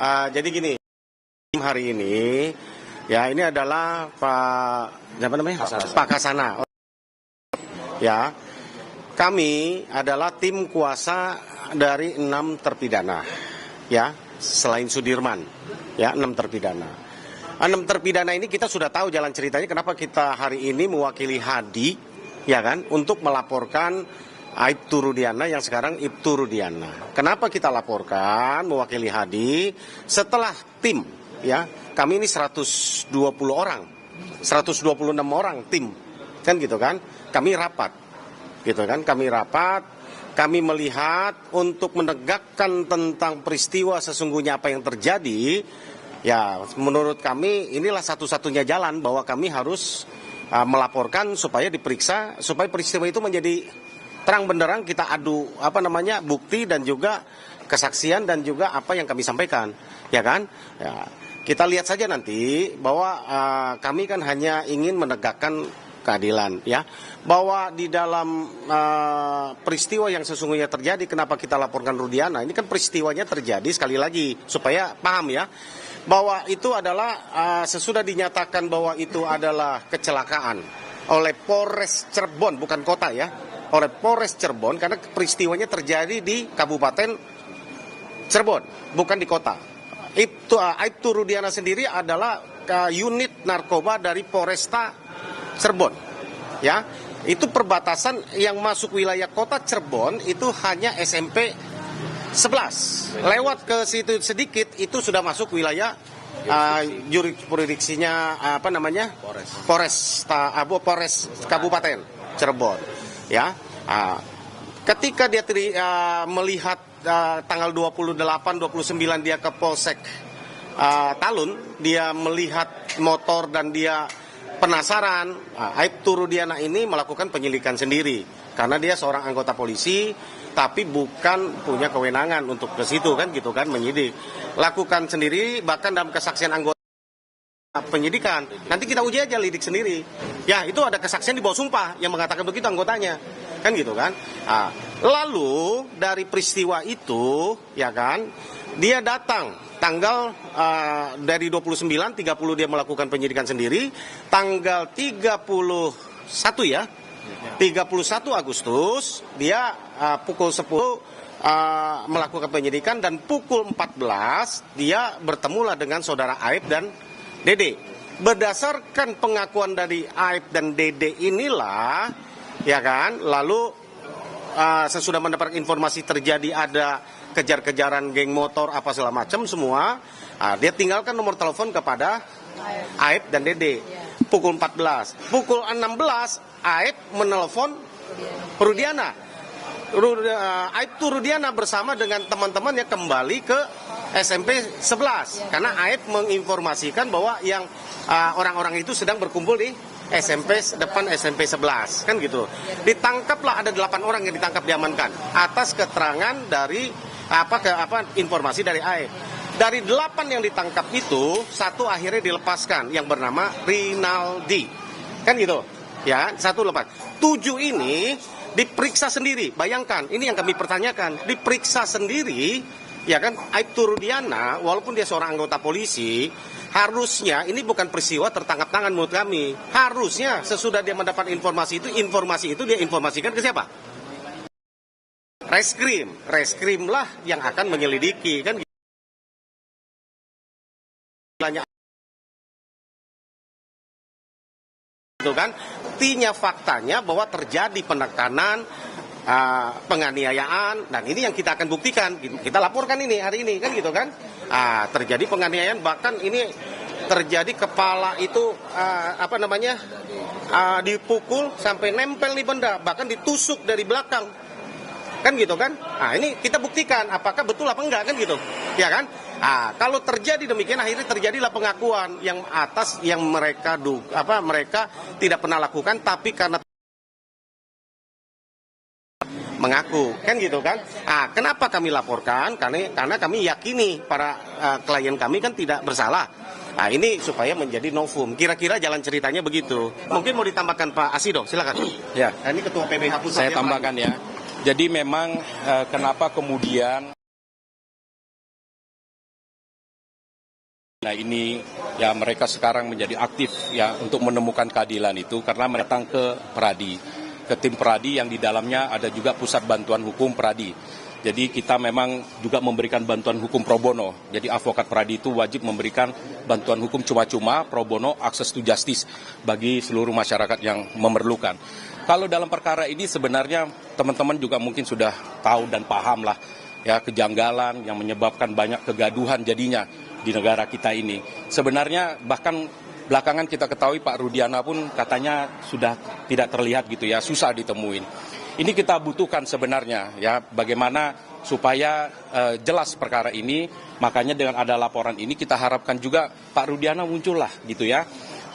Jadi gini, hari ini ya ini adalah Pak Kasana. Ya, kami adalah tim kuasa dari 6 terpidana. Ya, selain Sudirman, ya 6 terpidana. 6 terpidana ini kita sudah tahu jalan ceritanya kenapa kita hari ini mewakili Hadi, ya kan, untuk melaporkan Aibtu Rudiana yang sekarang Ibtu Rudiana. Kenapa kita laporkan mewakili Hadi? Setelah tim, ya, kami ini 120 orang, 126 orang tim, kan gitu kan? Kami rapat, gitu kan? Kami melihat untuk menegakkan tentang peristiwa sesungguhnya apa yang terjadi. Ya, menurut kami inilah satu-satunya jalan bahwa kami harus melaporkan supaya diperiksa, supaya peristiwa itu menjadi terang benderang, kita adu bukti dan juga kesaksian dan juga apa yang kami sampaikan, ya kan? Ya, kita lihat saja nanti bahwa kami kan hanya ingin menegakkan keadilan, ya. Bahwa di dalam peristiwa yang sesungguhnya terjadi, kenapa kita laporkan Rudiana? Ini kan peristiwanya terjadi sekali lagi supaya paham, ya. Bahwa itu adalah sesudah dinyatakan bahwa itu adalah kecelakaan oleh Polres Cirebon, bukan kota, ya. Oleh Polres Cirebon, karena peristiwanya terjadi di Kabupaten Cirebon, bukan di kota. Aibtu Rudiana sendiri adalah unit narkoba dari Polresta Cirebon, ya. Itu perbatasan yang masuk wilayah kota Cirebon itu hanya SMP 11. Lewat ke situ sedikit itu sudah masuk wilayah jurisprudensinya Polres Kabupaten Cirebon, ya. Ketika dia melihat tanggal 28, 29 dia ke Polsek Talun, dia melihat motor dan dia penasaran, Aibtu Rudiana ini melakukan penyelidikan sendiri karena dia seorang anggota polisi tapi bukan punya kewenangan untuk ke situ, kan gitu kan, menyidik. Lakukan sendiri, bahkan dalam kesaksian anggota penyidikan. Nanti kita uji aja lidik sendiri. Ya, itu ada kesaksian di bawah sumpah yang mengatakan begitu anggotanya. Kan gitu kan. Lalu dari peristiwa itu, ya kan, dia datang tanggal dari 29, 30 dia melakukan penyidikan sendiri, tanggal 31 ya. 31 Agustus dia pukul 10 melakukan penyidikan dan pukul 14 dia bertemulah dengan saudara Aib dan Dede. Berdasarkan pengakuan dari Aib dan Dede inilah, ya kan, lalu sesudah mendapat informasi terjadi ada kejar-kejaran geng motor apa segala macam semua, dia tinggalkan nomor telepon kepada Aib dan Dede. Pukul 14, pukul 16 Aib menelpon Rudiana. Aibtu Rudiana bersama dengan teman-temannya kembali ke SMP 11 karena Aib menginformasikan bahwa yang orang-orang itu sedang berkumpul di depan SMP 11, kan gitu. Ditangkaplah, ada 8 orang yang ditangkap, diamankan atas keterangan dari informasi dari Aib. Dari 8 yang ditangkap itu, 1 akhirnya dilepaskan yang bernama Rinaldi, kan gitu. Ya, 1 lepas. 7 ini diperiksa sendiri. Bayangkan, ini yang kami pertanyakan. Diperiksa sendiri, ya kan, Aibtu Rudiana, walaupun dia seorang anggota polisi, harusnya ini bukan peristiwa tertangkap tangan menurut kami. Harusnya sesudah dia mendapat informasi itu dia informasikan ke siapa? Reskrim lah yang akan menyelidiki, kan itu kan. Artinya faktanya bahwa terjadi penekanan, penganiayaan, dan ini yang kita akan buktikan, kita laporkan ini hari ini, kan gitu kan. Terjadi penganiayaan, bahkan ini terjadi kepala itu dipukul sampai nempel di benda, bahkan ditusuk dari belakang, kan gitu kan. Ini kita buktikan apakah betul apa enggak, kan gitu, ya kan. Kalau terjadi demikian, akhirnya terjadilah pengakuan yang atas yang mereka mereka tidak pernah lakukan, tapi karena mengaku, kan gitu kan. Kenapa kami laporkan? Karena kami yakini para klien kami kan tidak bersalah. Ini supaya menjadi novum. Kira-kira jalan ceritanya begitu. Mungkin mau ditambahkan Pak Asido, silakan. Ya, ini Ketua PBH Pusat. Saya tambahkan ya. Jadi memang kenapa kemudian Nah ini ya mereka sekarang menjadi aktif ya untuk menemukan keadilan itu karena mereka datang ke Peradi, ke tim Peradi yang di dalamnya ada juga Pusat Bantuan Hukum Peradi. Jadi kita memang juga memberikan bantuan hukum pro bono. Jadi advokat Peradi itu wajib memberikan bantuan hukum cuma-cuma pro bono, access to justice bagi seluruh masyarakat yang memerlukan. Kalau dalam perkara ini sebenarnya teman-teman juga mungkin sudah tahu dan paham lah ya kejanggalan yang menyebabkan banyak kegaduhan jadinya di negara kita ini. Sebenarnya bahkan belakangan kita ketahui Pak Rudiana pun katanya sudah tidak terlihat gitu ya, susah ditemuin. Ini kita butuhkan sebenarnya ya bagaimana supaya jelas perkara ini. Makanya dengan ada laporan ini kita harapkan juga Pak Rudiana muncul lah gitu ya.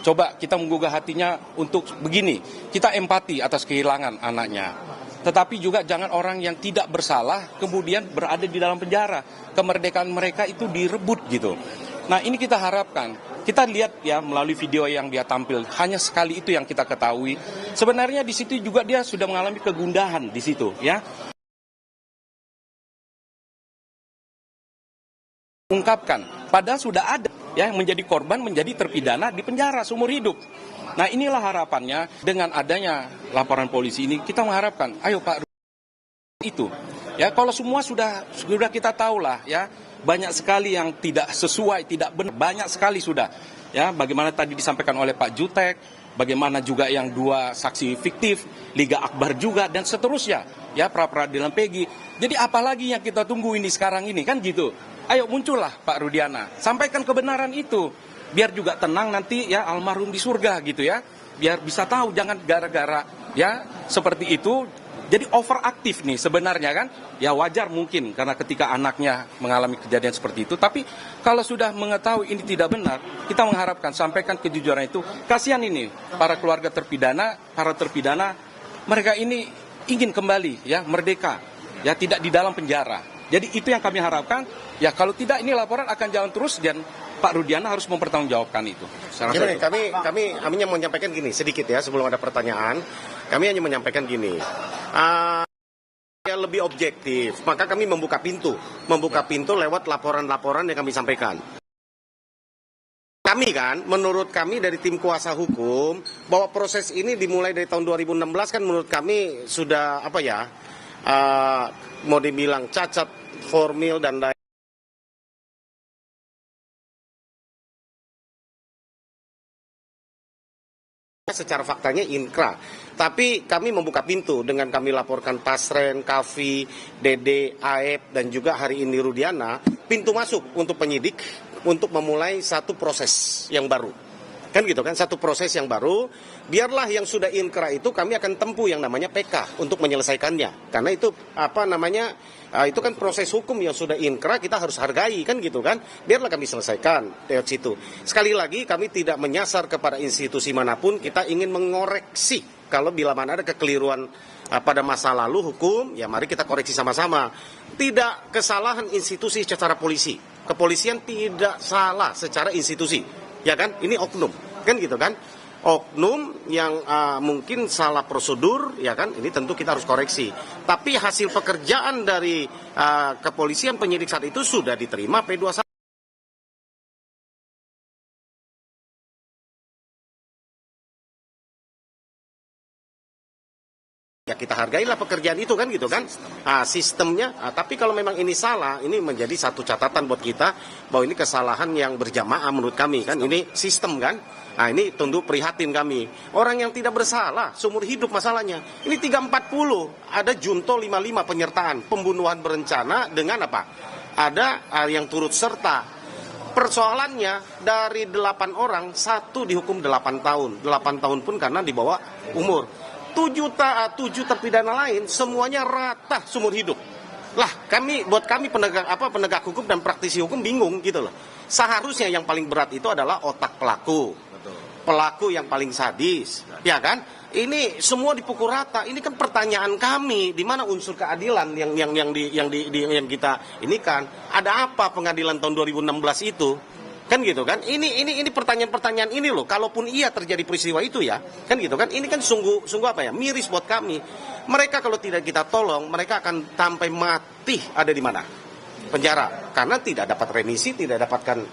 Coba kita menggugah hatinya untuk begini, kita empati atas kehilangan anaknya. Tetapi juga jangan orang yang tidak bersalah kemudian berada di dalam penjara. Kemerdekaan mereka itu direbut gitu. Nah ini kita harapkan. Kita lihat ya melalui video yang dia tampil, hanya sekali itu yang kita ketahui. Sebenarnya di situ juga dia sudah mengalami kegundahan di situ ya. Ungkapkan, padahal sudah ada ya menjadi korban, menjadi terpidana di penjara seumur hidup. Nah inilah harapannya dengan adanya laporan polisi ini kita mengharapkan, ayo Pak itu ya kalau semua sudah kita tahu lah ya banyak sekali yang tidak sesuai, tidak benar, banyak sekali sudah ya bagaimana tadi disampaikan oleh Pak Jutek, bagaimana juga yang 2 saksi fiktif, Liga Akbar juga dan seterusnya ya pra-peradilan Peggy. Jadi apalagi yang kita tunggu ini sekarang ini kan gitu. Ayo muncullah Pak Rudiana, sampaikan kebenaran itu biar juga tenang nanti ya almarhum di surga gitu ya. Biar bisa tahu jangan gara-gara ya seperti itu jadi overaktif nih sebenarnya kan. Ya wajar mungkin karena ketika anaknya mengalami kejadian seperti itu. Tapi kalau sudah mengetahui ini tidak benar, kita mengharapkan sampaikan kejujuran itu. Kasihan ini para keluarga terpidana, para terpidana mereka ini ingin kembali ya merdeka. Ya tidak di dalam penjara. Jadi itu yang kami harapkan. Ya kalau tidak ini laporan akan jalan terus dan Pak Rudiana harus mempertanggungjawabkan itu. Gini, kami hanya mau menyampaikan gini sedikit ya sebelum ada pertanyaan. Kami hanya menyampaikan gini. Lebih objektif, maka kami membuka pintu lewat laporan-laporan yang kami sampaikan. Kami kan, menurut kami dari tim kuasa hukum, bahwa proses ini dimulai dari tahun 2016 kan menurut kami sudah apa ya, mau dibilang cacat formil dan lain. Secara faktanya inkrah, tapi kami membuka pintu dengan kami laporkan Pasren, Kavi, Dede, Aep, dan juga hari ini Rudiana, pintu masuk untuk penyidik untuk memulai satu proses yang baru. Kan gitu kan, satu proses yang baru, biarlah yang sudah inkrah itu kami akan tempuh yang namanya PK untuk menyelesaikannya. Karena itu apa namanya, itu kan proses hukum yang sudah inkrah kita harus hargai kan gitu kan. Biarlah kami selesaikan lewat situ. Sekali lagi kami tidak menyasar kepada institusi manapun, kita ingin mengoreksi. Kalau bila mana ada kekeliruan pada masa lalu hukum, ya mari kita koreksi sama-sama. Tidak kesalahan institusi secara polisi. Kepolisian tidak salah secara institusi. Ya kan, ini oknum, kan gitu kan, oknum yang mungkin salah prosedur, ya kan, ini tentu kita harus koreksi. Tapi hasil pekerjaan dari kepolisian penyidik saat itu sudah diterima P21. Ya kita hargailah pekerjaan itu kan gitu kan, sistemnya. Tapi kalau memang ini salah, ini menjadi satu catatan buat kita bahwa ini kesalahan yang berjamaah menurut kami kan, ini sistem kan. Nah ini tentu prihatin kami. Orang yang tidak bersalah, seumur hidup masalahnya. Ini 340, ada junto 55 penyertaan, pembunuhan berencana dengan apa? Ada yang turut serta. Persoalannya dari 8 orang, 1 dihukum 8 tahun. 8 tahun pun karena di bawah umur. 7 terpidana lain semuanya rata seumur hidup. Lah, buat kami penegak hukum dan praktisi hukum bingung gitu loh. Seharusnya yang paling berat itu adalah otak pelaku. Betul. Pelaku yang paling sadis, ya kan? Ini semua dipukul rata. Ini kan pertanyaan kami, di mana unsur keadilan yang kita ini kan? Ada apa pengadilan tahun 2016 itu? Kan gitu kan, ini pertanyaan-pertanyaan ini loh, kalaupun iya terjadi peristiwa itu ya, kan gitu kan, ini kan sungguh apa ya, miris buat kami. Mereka kalau tidak kita tolong, mereka akan sampai mati ada di mana? Penjara, karena tidak dapat remisi, tidak dapatkan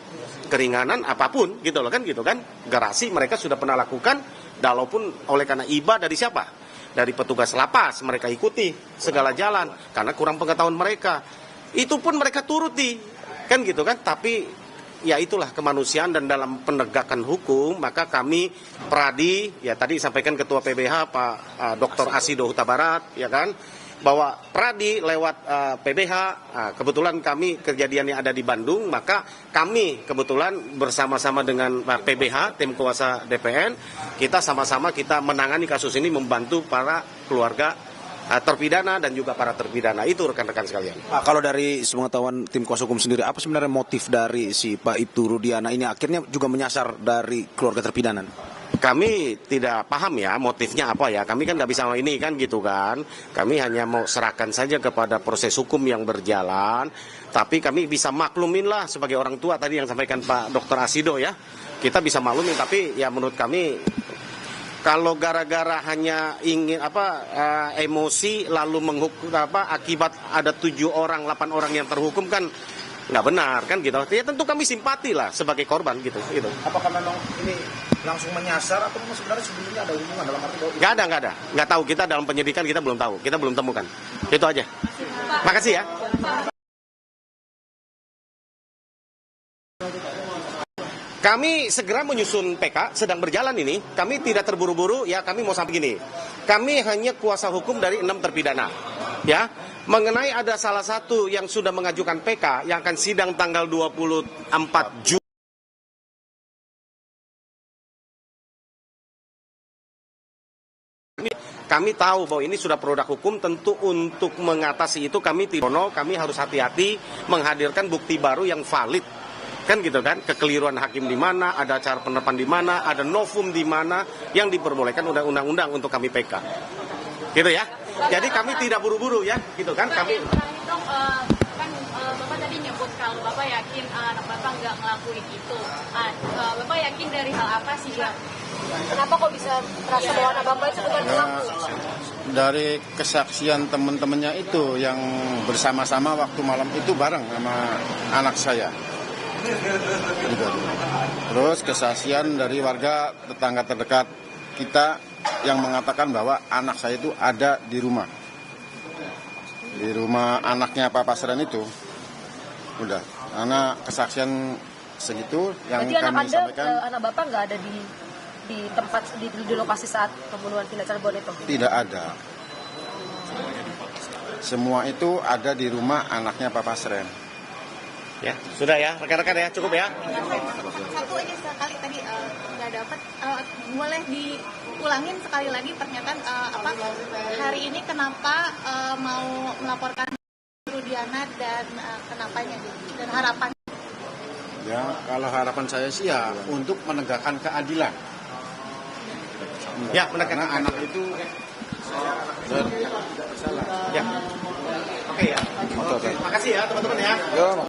keringanan apapun gitu loh kan gitu kan. Garasi mereka sudah pernah lakukan, walaupun oleh karena iba dari siapa? Dari petugas lapas mereka ikuti segala jalan karena kurang pengetahuan mereka. Itu pun mereka turuti kan gitu kan. Tapi ya itulah kemanusiaan, dan dalam penegakan hukum maka kami Pradi, ya tadi disampaikan Ketua PBH Pak Dr. Asido Huta Barat, ya kan, bahwa Pradi lewat PBH, kebetulan kami kejadiannya ada di Bandung, maka kami kebetulan bersama-sama dengan PBH, tim kuasa DPN, kita sama-sama kita menangani kasus ini, membantu para keluarga terpidana dan juga para terpidana. Itu rekan-rekan sekalian. Pak, kalau dari sepengetahuan tim kuasa hukum sendiri, apa sebenarnya motif dari si Pak Ibtu Rudiana ini akhirnya juga menyasar dari keluarga terpidana? Kami tidak paham ya motifnya apa ya. Kami kan nggak bisa ini kan gitu kan. Kami hanya mau serahkan saja kepada proses hukum yang berjalan. Tapi kami bisa maklumin lah sebagai orang tua tadi yang sampaikan Pak Dr. Asido ya. Kita bisa maklumin, tapi ya menurut kami kalau gara-gara hanya ingin emosi lalu menghukum akibat ada 7 orang 8 orang yang terhukum kan nggak benar kan gitu. Ya tentu kami simpati lah sebagai korban gitu. Apakah memang ini langsung menyasar atau memang sebenarnya sebelumnya ada hubungan dalam arti bahwa Nggak ada. Nggak tahu, kita dalam penyidikan kita belum tahu, kita belum temukan. Itu aja. Makasih ya. Kami segera menyusun PK, sedang berjalan ini. Kami tidak terburu-buru, ya kami mau sampai gini. Kami hanya kuasa hukum dari 6 terpidana. Ya, mengenai ada salah satu yang sudah mengajukan PK yang akan sidang tanggal 24 Juni. Kami tahu bahwa ini sudah produk hukum, tentu untuk mengatasi itu kami harus hati-hati menghadirkan bukti baru yang valid. Kan gitu kan, kekeliruan hakim di mana, ada cara penerapan di mana, ada novum di mana yang diperbolehkan undang-undang untuk kami PK. Gitu ya. Jadi kami tidak buru-buru ya, gitu kan. Kami Bapak tadi nyebut kalau Bapak yakin anak Bapak nggak ngelakuin itu. Bapak yakin dari hal apa sih, Pak? Kenapa kok bisa merasa bahwa anak Bapak itu bukan pelaku? Dari kesaksian teman-temannya itu yang bersama-sama waktu malam itu bareng sama anak saya. Gitu. Terus kesaksian dari warga tetangga terdekat kita yang mengatakan bahwa anak saya itu ada di rumah anaknya Pak Pasren itu. Udah, karena kesaksian segitu yang jadi kami sampaikan. Anak Bapak nggak ada di tempat di lokasi saat pembunuhan Villa Cirebon itu? Tidak ada. Semua itu ada di rumah anaknya Pak Pasren. ya, sudah ya, rekan-rekan ya, cukup ya. Satu aja sekali tadi nggak dapat, boleh diulangin sekali lagi pernyataan hari ini kenapa mau melaporkan Rudiana dan kenapanya dan harapan. Ya, kalau harapan saya sih ya untuk menegakkan keadilan. Ya, menegakkan anak itu ya. Oke ya. Makasih ya teman-teman ya.